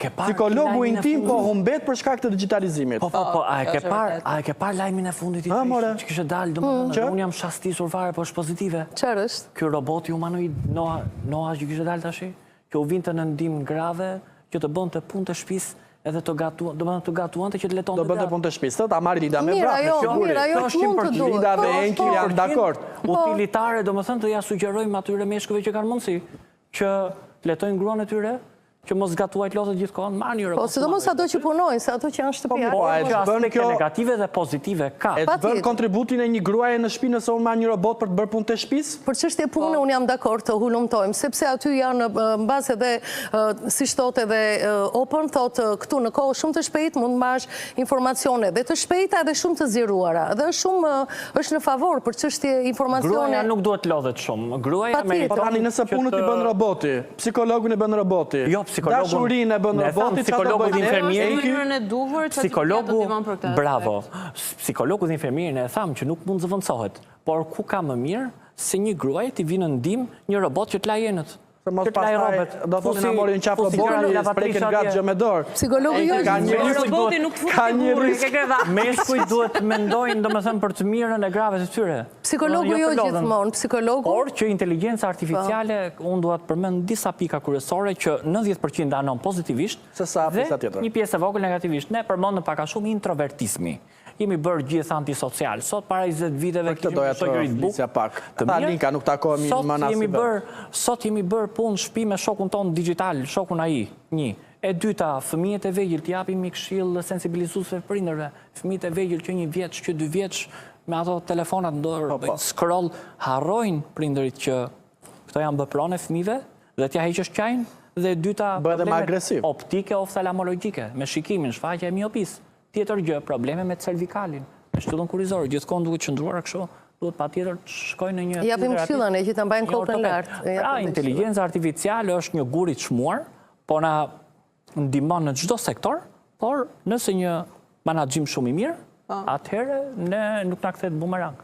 Psikologu intim po humbet për shkak të digitalizimit. Po, a e ke parë lajmin e fundit i që kishte dalë, domethënë, unë jam shastisur fare, po është pozitive. Çfarë është? Ky roboti humanoid Noa që kishte dalë tash, që u vinte në ndihmë grave, që të bënte punë të shtëpisë edhe të gatuante që të letonte. Do bënte punë të shtëpisë, ta marrë Linda me vrapë. Mirë, ajo mund të duhet. Linda dhe Enki janë dakord. Utilitare, domethënë të ja sugjerojmë atyre meshkujve që kanë mundësi që letojnë gruan e tyre, që mos gatuajt lotët gjithkohon, marrë një robot. Po, sidomos ato që punojnë, se ato që janë shtëpiake. Po, aspekte negative dhe pozitive ka. E të bën kontributin e një gruaje në shtëpi nëse unë marr një robot për të bërë punë të shtëpisë? Për çështje pune unë jam dakord të hulumtojmë, sepse aty janë mbas edhe siç thotë edhe Open thotë këtu në kohë shumë të shpejtë mund të marrësh informacione dhe të shpejta dhe shumë të zgjeruara. Dhe është në favor për çështje informacione. Gruaja nuk duhet lodhet shumë. Gruaja meriton. Po tani nëse punën i bën roboti, psikologun e bën roboti. Dashurinë e bën roboti, psikologu dhe infermieri. Psikologu, bravo. Psikologu dhe infermieri e thamë që nuk mund zëvendësohet, por ku ka më mirë se një gruaj të vinë në ndihmë një robot që të lajë enët. Se mos pastaj do thonë na morin qafë roboti, spreken gratë gjë me dorë. Psikologu jo roboti nuk futet. Meshkujt duhet të mendojnë domethënë për të mirën e grave të tyre. Psikologu jo gjithmonë, psikologu. Por që inteligjenca artificiale, unë dua të përmend disa pika kryesore që 90% anon pozitivisht dhe një pjesë e vogël negativisht. Ne përmendëm pak a shumë introvertizmi. Jemi bërë gjithë antisocial. Sot para 20 viteve kishim shoqëri të bukur. Ta linka nuk takohemi më nasë. Sot jemi bërë punë shtëpi me shokun ton digital, shokun AI. Një. E dyta, fëmijët e vegjël t'i japim një këshill sensibilizuese prindërve. Fëmijët e vegjël që 1 vjeç, që 2 vjeç me ato telefonat në dorë, scroll, harrojnë prindërit që këto janë bëprone fëmijëve dhe t'ja heqësh qajin. Dhe dyta, problemet optike oftalmologjike, me shikimin, shfaqja e miopisë. Tjetër gjë, probleme me cervikalin, me shtyllën kurrizore, gjithkohon duhet qëndruar kështu, duhet patjetër të shkojnë në një japim këshillën e që ta mbajnë kokën lart. Pra, inteligjenca artificiale është një gur i çmuar, po na ndihmon në çdo sektor, por nëse një menaxhim shumë i mirë, atëherë ne nuk na kthehet bumerang.